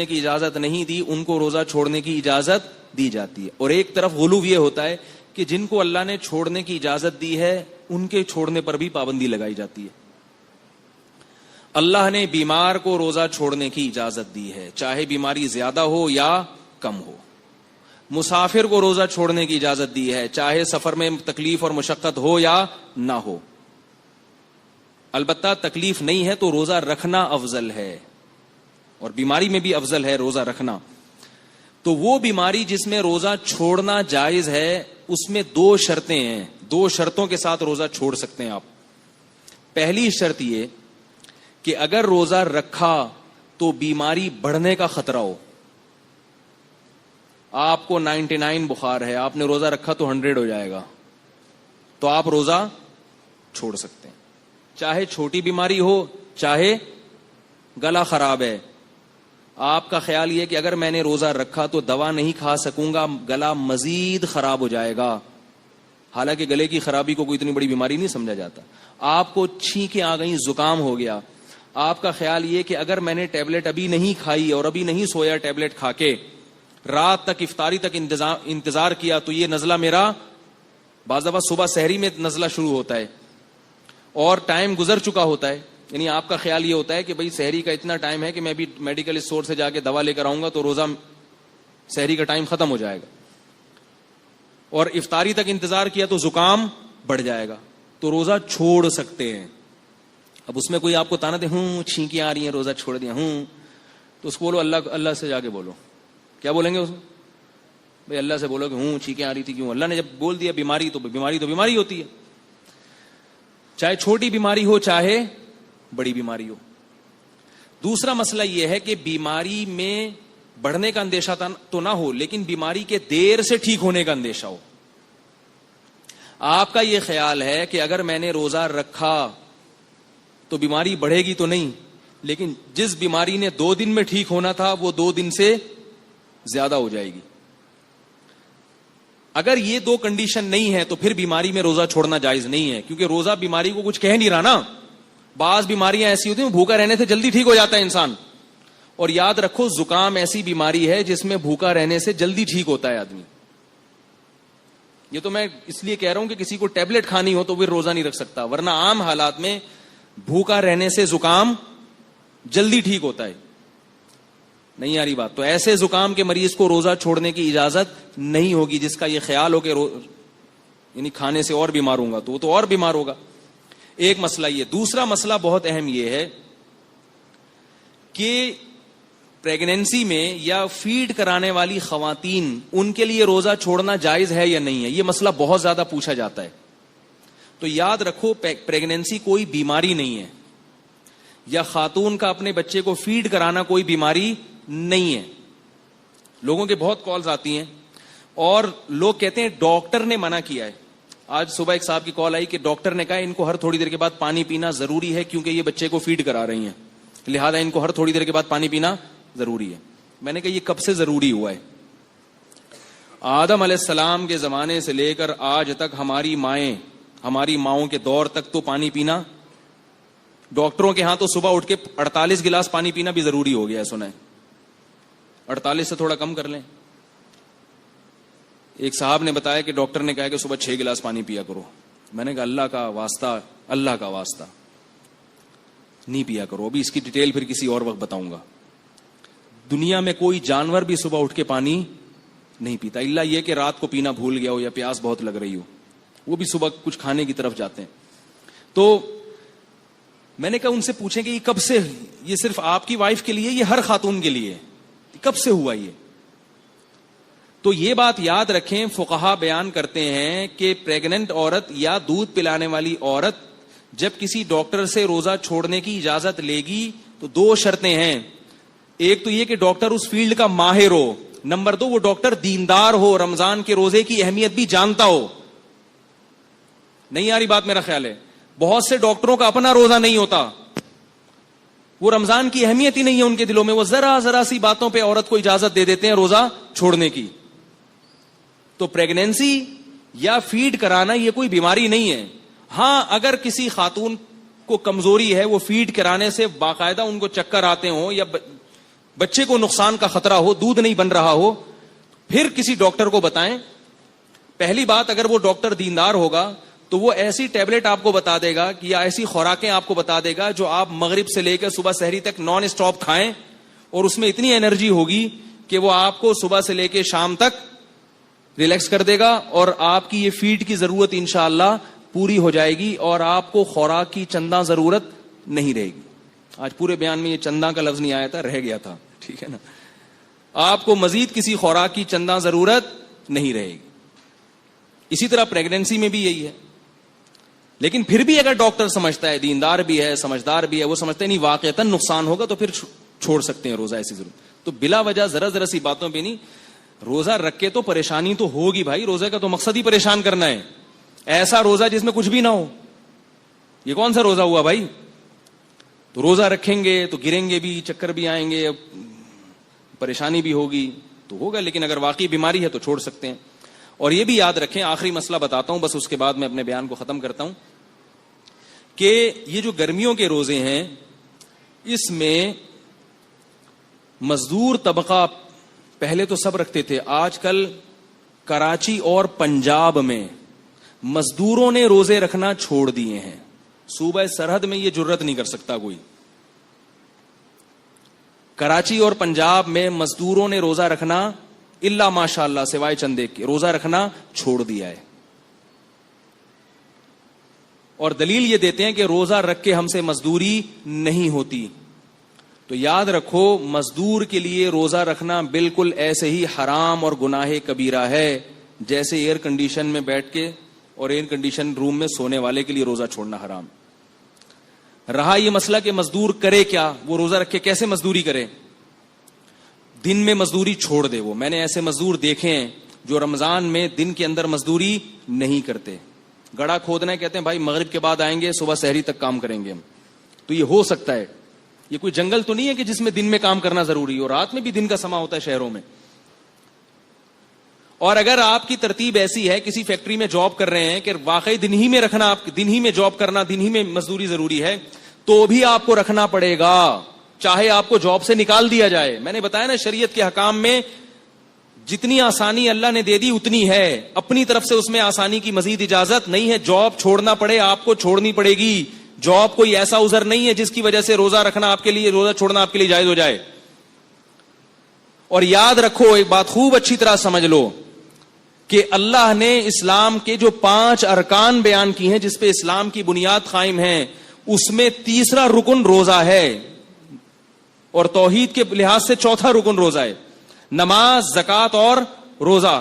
کی اجازت نہیں دی ان کو روزہ چھوڑنے کی اجازت دی جاتی ہے. اور ایک طرف غلو یہ ہوتا ہے کہ جن کو اللہ نے چھوڑنے کی اجازت دی ہے ان کے چھوڑنے پر بھی پابندی لگائی جاتی ہے. اللہ نے بیمار کو روزہ چھوڑنے کی اجازت دی ہے چاہے بیماری زیادہ ہو یا کم ہو. مسافر کو روزہ چھوڑنے کی اجازت دی ہے چاہے سفر میں تکلیف اور مشقت ہو یا نہ ہو. البتہ تکلیف نہیں ہے تو روزہ رکھنا افضل ہے اور بیماری میں بھی افضل ہے روزہ رکھنا. تو وہ بیماری جس میں روزہ چھوڑنا جائز ہے اس میں 2 شرطیں ہیں. 2 شرطوں کے ساتھ روزہ چھوڑ سکتے ہیں آپ. پہلی شرط یہ کہ اگر روزہ رکھا تو بیماری بڑھنے کا خطرہ ہو. آپ کو 99 بخار ہے, آپ نے روزہ رکھا تو 100 ہو جائے گا, تو آپ روزہ چھوڑ سکتے ہیں. چاہے چھوٹی بیماری ہو چاہے گلا خراب ہے, آپ کا خیال یہ کہ اگر میں نے روزہ رکھا تو دوا نہیں کھا سکوں گا, گلا مزید خراب ہو جائے گا. حالانکہ گلے کی خرابی کو کوئی اتنی بڑی بیماری نہیں سمجھا جاتا. آپ کو چھینکیں آ گئیں, زکام ہو گیا, آپ کا خیال یہ کہ اگر میں نے ٹیبلٹ ابھی نہیں کھائی اور ابھی نہیں سویا ٹیبلٹ کھا کے, رات تک افطاری تک انتظار کیا تو یہ نزلہ میرا بعض دفعہ صبح سحری میں نزلہ شروع ہوتا ہے اور ٹائم گزر چکا ہوتا ہے. یعنی آپ کا خیال یہ ہوتا ہے کہ بھئی سحری کا اتنا ٹائم ہے کہ میں بھی میڈیکل اسٹور سے جا کے دوا لے کر آؤں گا تو روزہ سحری کا ٹائم ختم ہو جائے گا, اور افطاری تک انتظار کیا تو زکام بڑھ جائے گا, تو روزہ چھوڑ سکتے ہیں. اب اس میں کوئی آپ کو تانا دے چھینکیں آ رہی ہیں روزہ چھوڑ دیا تو اس کو بولو اللہ سے جا کے بولو. کیا بولیں گے اس میں؟ بھئی اللہ سے بولو کہ چھینکیں آ رہی تھی کیوں. اللہ نے جب بول دیا بیماری تو بیماری ہوتی ہے, چاہے چھوٹی بیماری ہو چاہے بڑی بیماری ہو. دوسرا مسئلہ یہ ہے کہ بیماری میں بڑھنے کا اندیشہ تو نہ ہو لیکن بیماری کے دیر سے ٹھیک ہونے کا اندیشہ ہو. آپ کا یہ خیال ہے کہ اگر میں نے روزہ رکھا تو بیماری بڑھے گی تو نہیں, لیکن جس بیماری نے 2 دن میں ٹھیک ہونا تھا وہ 2 دن سے زیادہ ہو جائے گی. اگر یہ 2 کنڈیشن نہیں ہے تو پھر بیماری میں روزہ چھوڑنا جائز نہیں ہے, کیونکہ روزہ بیماری کو کچھ کہہ نہیں رہا نا. بعض بیماریاں ایسی ہوتی ہیں بھوکا رہنے سے جلدی ٹھیک ہو جاتا ہے انسان, اور یاد رکھو زکام ایسی بیماری ہے جس میں بھوکا رہنے سے جلدی ٹھیک ہوتا ہے آدمی. یہ تو میں اس لیے کہہ رہا ہوں کہ کسی کو ٹیبلٹ کھانی ہو تو پھر روزہ نہیں رکھ سکتا, ورنہ عام حالات میں بھوکا رہنے سے زکام جلدی ٹھیک ہوتا ہے. نہیں آ رہی بات؟ تو ایسے زکام کے مریض کو روزہ چھوڑنے کی اجازت نہیں ہوگی. جس کا یہ خیال ہو کہ یعنی کھانے سے اور بیمار ہوں گا تو وہ تو اور بیمار ہوگا. ایک مسئلہ یہ. دوسرا مسئلہ بہت اہم یہ ہے کہ پریگنینسی میں یا فیڈ کرانے والی خواتین, ان کے لیے روزہ چھوڑنا جائز ہے یا نہیں ہے. یہ مسئلہ بہت زیادہ پوچھا جاتا ہے. تو یاد رکھو پریگنینسی کوئی بیماری نہیں ہے, یا خاتون کا اپنے بچے کو فیڈ کرانا کوئی بیماری نہیں ہے. لوگوں کے بہت کالز آتی ہیں اور لوگ کہتے ہیں ڈاکٹر نے منع کیا ہے. آج صبح ایک صاحب کی کال آئی کہ ڈاکٹر نے کہا ان کو ہر تھوڑی دیر کے بعد پانی پینا ضروری ہے کیونکہ یہ بچے کو فیڈ کرا رہی ہیں, لہذا ان کو ہر تھوڑی دیر کے بعد پانی پینا ضروری ہے. میں نے کہا یہ کب سے ضروری ہوا ہے؟ آدم علیہ السلام کے زمانے سے لے کر آج تک ہماری ماؤں کے دور تک تو پانی پینا, ڈاکٹروں کے ہاں تو صبح اٹھ کے 48 گلاس پانی پینا بھی ضروری ہو گیا ہے. سنا ہے 48 سے تھوڑا کم کر لیں. ایک صاحب نے بتایا کہ ڈاکٹر نے کہا کہ صبح 6 گلاس پانی پیا کرو. میں نے کہا اللہ کا واسطہ نہیں پیا کرو. ابھی اس کی ڈیٹیل پھر کسی اور وقت بتاؤں گا. دنیا میں کوئی جانور بھی صبح اٹھ کے پانی نہیں پیتا, الا یہ کہ رات کو پینا بھول گیا ہو یا پیاس بہت لگ رہی ہو, وہ بھی صبح کچھ کھانے کی طرف جاتے ہیں. تو میں نے کہا ان سے پوچھیں کہ یہ کب سے, یہ صرف آپ کی وائف کے لیے, یہ ہر خاتون کے لیے کب سے ہوا یہ؟ تو یہ بات یاد رکھیں, فقہا بیان کرتے ہیں کہ پریگننٹ عورت یا دودھ پلانے والی عورت جب کسی ڈاکٹر سے روزہ چھوڑنے کی اجازت لے گی تو 2 شرطیں ہیں. ایک تو یہ کہ ڈاکٹر اس فیلڈ کا ماہر ہو, نمبر 2 وہ ڈاکٹر دیندار ہو, رمضان کے روزے کی اہمیت بھی جانتا ہو. نہیں آ رہی بات؟ میرا خیال ہے بہت سے ڈاکٹروں کا اپنا روزہ نہیں ہوتا, وہ رمضان کی اہمیت ہی نہیں ہے ان کے دلوں میں, وہ ذرا سی باتوں پہ عورت کو اجازت دے دیتے ہیں روزہ چھوڑنے کی. تو پریگنینسی یا فیڈ کرانا یہ کوئی بیماری نہیں ہے. ہاں اگر کسی خاتون کو کمزوری ہے, وہ فیڈ کرانے سے باقاعدہ ان کو چکر آتے ہوں یا بچے کو نقصان کا خطرہ ہو, دودھ نہیں بن رہا ہو, پھر کسی ڈاکٹر کو بتائیں. پہلی بات, اگر وہ ڈاکٹر دیندار ہوگا تو وہ ایسی ٹیبلٹ آپ کو بتا دے گا یا ایسی خوراکیں آپ کو بتا دے گا جو آپ مغرب سے لے کر صبح سحری تک نان اسٹاپ کھائیں, اور اس میں اتنی انرجی ہوگی کہ وہ آپ کو صبح سے لے کے شام تک ریلیکس کر دے گا, اور آپ کی یہ فیڈ کی ضرورت انشاءاللہ پوری ہو جائے گی, اور آپ کو خوراک کی چندہ ضرورت نہیں رہے گی. آج پورے بیان میں یہ چندہ کا لفظ نہیں آیا تھا, رہ گیا تھا, ٹھیک ہے نا. آپ کو مزید کسی خوراک کی چندہ ضرورت نہیں رہے گی. اسی طرح پریگنینسی میں بھی یہی ہے. لیکن پھر بھی اگر ڈاکٹر سمجھتا ہے, دیندار بھی ہے, سمجھدار بھی ہے, وہ سمجھتے نہیں واقعتاً نقصان ہوگا, تو پھر چھوڑ سکتے ہیں روزہ ایسی ضرورت. تو بلا وجہ ذرا سی باتوں پہ نہیں. روزہ رکھ کے تو پریشانی تو ہوگی بھائی, روزے کا تو مقصد ہی پریشان کرنا ہے. ایسا روزہ جس میں کچھ بھی نہ ہو, یہ کون سا روزہ ہوا بھائی؟ تو روزہ رکھیں گے تو گریں گے بھی, چکر بھی آئیں گے, پریشانی بھی ہوگی تو ہوگا. لیکن اگر واقعی بیماری ہے تو چھوڑ سکتے ہیں. اور یہ بھی یاد رکھیں, آخری مسئلہ بتاتا ہوں بس, اس کے بعد میں اپنے بیان کو ختم کرتا ہوں, کہ یہ جو گرمیوں کے روزے ہیں اس میں مزدور طبقہ پہلے تو سب رکھتے تھے, آج کل کراچی اور پنجاب میں مزدوروں نے روزے رکھنا چھوڑ دیے ہیں. صوبہ سرحد میں یہ جرت نہیں کر سکتا کوئی. کراچی اور پنجاب میں مزدوروں نے روزہ رکھنا الا ماشاء اللہ سوائے چندے کے روزہ رکھنا چھوڑ دیا ہے. اور دلیل یہ دیتے ہیں کہ روزہ رکھ کے ہم سے مزدوری نہیں ہوتی. تو یاد رکھو, مزدور کے لیے روزہ رکھنا بالکل ایسے ہی حرام اور گناہ کبیرہ ہے جیسے ایئر کنڈیشن میں بیٹھ کے اور ایئر کنڈیشن روم میں سونے والے کے لیے روزہ چھوڑنا حرام. رہا یہ مسئلہ کہ مزدور کرے کیا, وہ روزہ رکھ کے کیسے مزدوری کرے؟ دن میں مزدوری چھوڑ دے. وہ میں نے ایسے مزدور دیکھے ہیں جو رمضان میں دن کے اندر مزدوری نہیں کرتے. گڑھا کھودنا ہے, کہتے ہیں بھائی مغرب کے بعد آئیں گے, صبح سحری تک کام کریں گے ہم. تو یہ ہو سکتا ہے, یہ کوئی جنگل تو نہیں ہے کہ جس میں دن میں کام کرنا ضروری ہو, رات میں بھی دن کا سما ہوتا ہے شہروں میں. اور اگر آپ کی ترتیب ایسی ہے, کسی فیکٹری میں جاب کر رہے ہیں کہ واقعی دن ہی میں رکھنا, آپ دن ہی میں جاب کرنا, دن ہی میں مزدوری ضروری ہے, تو بھی آپ کو رکھنا پڑے گا, چاہے آپ کو جاب سے نکال دیا جائے. میں نے بتایا نا, شریعت کے حکام میں جتنی آسانی اللہ نے دے دی اتنی ہے, اپنی طرف سے اس میں آسانی کی مزید اجازت نہیں ہے. جاب چھوڑنا پڑے آپ کو, چھوڑنی پڑے گی. جاب کوئی ایسا عذر نہیں ہے جس کی وجہ سے روزہ رکھنا آپ کے لیے, روزہ چھوڑنا آپ کے لیے جائز ہو جائے. اور یاد رکھو, ایک بات خوب اچھی طرح سمجھ لو کہ اللہ نے اسلام کے جو 5 ارکان بیان کی ہیں جس پہ اسلام کی بنیاد قائم ہے, اس میں تیسرا رکن روزہ ہے, اور توحید کے لحاظ سے چوتھا رکن روزہ ہے, نماز, زکوٰۃ اور روزہ.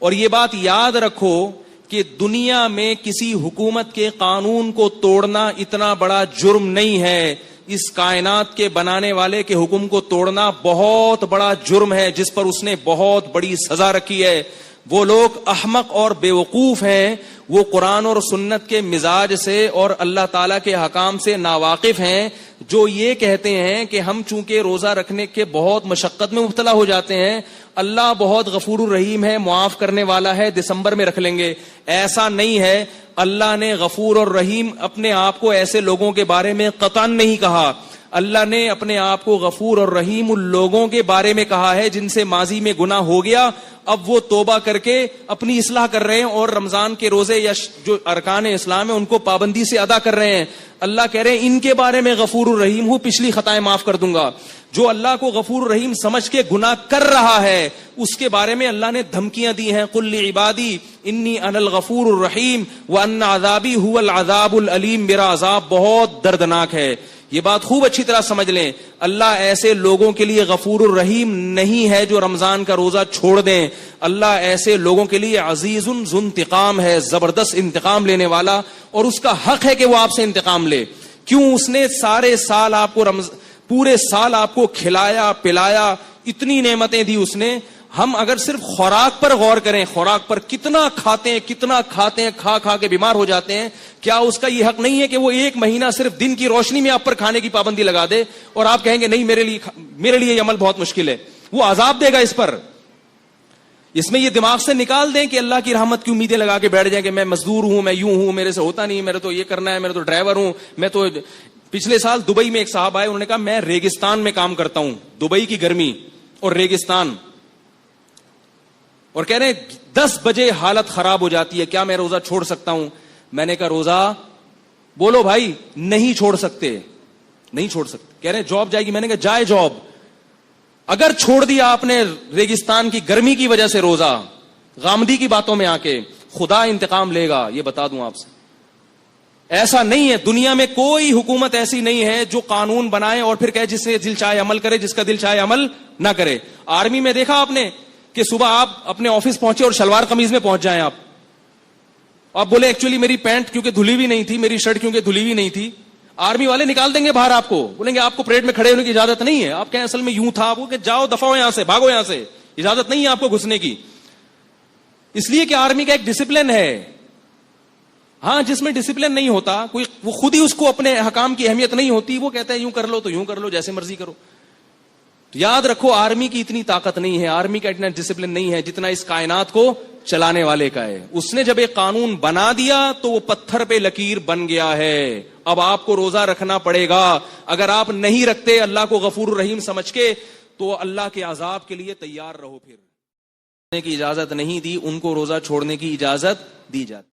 اور یہ بات یاد رکھو کہ دنیا میں کسی حکومت کے قانون کو توڑنا اتنا بڑا جرم نہیں ہے. اس کائنات کے بنانے والے کے حکم کو توڑنا بہت بڑا جرم ہے جس پر اس نے بہت بڑی سزا رکھی ہے. وہ لوگ احمق اور بیوقوف ہیں, وہ قرآن اور سنت کے مزاج سے اور اللہ تعالیٰ کے حکام سے ناواقف ہیں, جو یہ کہتے ہیں کہ ہم چونکہ روزہ رکھنے کے بہت مشقت میں مبتلا ہو جاتے ہیں, اللہ بہت غفور الرحیم ہے, معاف کرنے والا ہے, دسمبر میں رکھ لیں گے. ایسا نہیں ہے. اللہ نے غفور اور رحیم اپنے آپ کو ایسے لوگوں کے بارے میں قطعاً نہیں کہا. اللہ نے اپنے آپ کو غفور اور رحیم ان لوگوں کے بارے میں کہا ہے جن سے ماضی میں گناہ ہو گیا, اب وہ توبہ کر کے اپنی اصلاح کر رہے ہیں اور رمضان کے روزے یا جو ارکان اسلام ہیں ان کو پابندی سے ادا کر رہے ہیں. اللہ کہہ رہے ہیں ان کے بارے میں غفور الرحیم ہوں, پچھلی خطائیں معاف کر دوں گا. جو اللہ کو غفور الرحیم سمجھ کے گناہ کر رہا ہے اس کے بارے میں اللہ نے دھمکیاں دی ہیں, قل لعبادی انی انا الغفور الرحیم وان عذابی هو العذاب العلیم, میرا عذاب بہت دردناک ہے. یہ بات خوب اچھی طرح سمجھ لیں, اللہ ایسے لوگوں کے لیے غفور الرحیم نہیں ہے جو رمضان کا روزہ چھوڑ دیں. اللہ ایسے لوگوں کے لیے عزیز ذو انتقام ہے, زبردست انتقام لینے والا, اور اس کا حق ہے کہ وہ آپ سے انتقام لے. کیوں؟ اس نے سارے سال آپ کو پورے سال آپ کو کھلایا پلایا, اتنی نعمتیں دی اس نے. ہم اگر صرف خوراک پر غور کریں, خوراک پر کتنا کھاتے ہیں, کھا کھا کے بیمار ہو جاتے ہیں, کیا اس کا یہ حق نہیں ہے کہ وہ 1 مہینہ صرف دن کی روشنی میں آپ پر کھانے کی پابندی لگا دے اور آپ کہیں گے نہیں میرے لیے یہ عمل بہت مشکل ہے؟ وہ عذاب دے گا اس پر. اس میں یہ دماغ سے نکال دیں کہ اللہ کی رحمت کی امیدیں لگا کے بیٹھ جائیں کہ میں مزدور ہوں, میں یوں ہوں, میرے سے ہوتا نہیں, میرے تو یہ کرنا ہے, میرے تو ڈرائیور ہوں, میں تو پچھلے سال دبئی میں ایک صاحب آئے, انہوں نے کہا میں ریگستان میں کام کرتا ہوں, دبئی کی گرمی اور ریگستان, اور کہہ رہے ہیں 10 بجے حالت خراب ہو جاتی ہے, کیا میں روزہ چھوڑ سکتا ہوں؟ میں نے کہا روزہ بولو بھائی, نہیں چھوڑ سکتے, نہیں چھوڑ سکتے. کہہ رہے ہیں جاب جائے گی, میں نے کہا جائے جاب. اگر چھوڑ دیا آپ نے ریگستان کی گرمی کی وجہ سے روزہ, غامدی کی باتوں میں آ کے, خدا انتقام لے گا, یہ بتا دوں آپ سے. ایسا نہیں ہے, دنیا میں کوئی حکومت ایسی نہیں ہے جو قانون بنائے اور پھر کہے جس سے دل چاہے عمل کرے, جس کا دل چاہے عمل نہ کرے. آرمی میں دیکھا آپ نے کہ صبح آپ اپنے آفس پہنچے اور شلوار قمیض میں پہنچ جائیں آپ بولے ایکچولی میری پینٹ کیونکہ دھلی ہوئی نہیں تھی, میری شرٹ کیونکہ دھلی ہوئی نہیں تھی, آرمی والے نکال دیں گے باہر, آپ کو بولیں گے آپ کو پریڈ میں کھڑے ہونے کی اجازت نہیں ہے. آپ کہیں اصل میں یوں تھا, وہ کہ جاؤ دفعہ ہو یہاں سے, بھاگو یہاں سے, اجازت نہیں ہے آپ کو گھسنے کی. اس لیے کہ آرمی کا ایک ڈسپلن ہے. ہاں, جس میں ڈسپلن نہیں ہوتا, کوئی وہ خود ہی اس کو اپنے حکام کی اہمیت نہیں ہوتی, وہ کہتا ہے یوں کر لو تو یوں کر لو, جیسے مرضی کرو. تو یاد رکھو آرمی کی اتنی طاقت نہیں ہے, آرمی کا اتنا ڈسپلن نہیں ہے جتنا اس کائنات کو چلانے والے کا ہے. اس نے جب ایک قانون بنا دیا تو وہ پتھر پہ لکیر بن گیا ہے. اب آپ کو روزہ رکھنا پڑے گا. اگر آپ نہیں رکھتے اللہ کو غفور الرحیم سمجھ کے, تو اللہ کے عذاب کے لیے تیار رہو. پھر کی اجازت نہیں دی, ان کو روزہ چھوڑنے کی اجازت دی جاتی.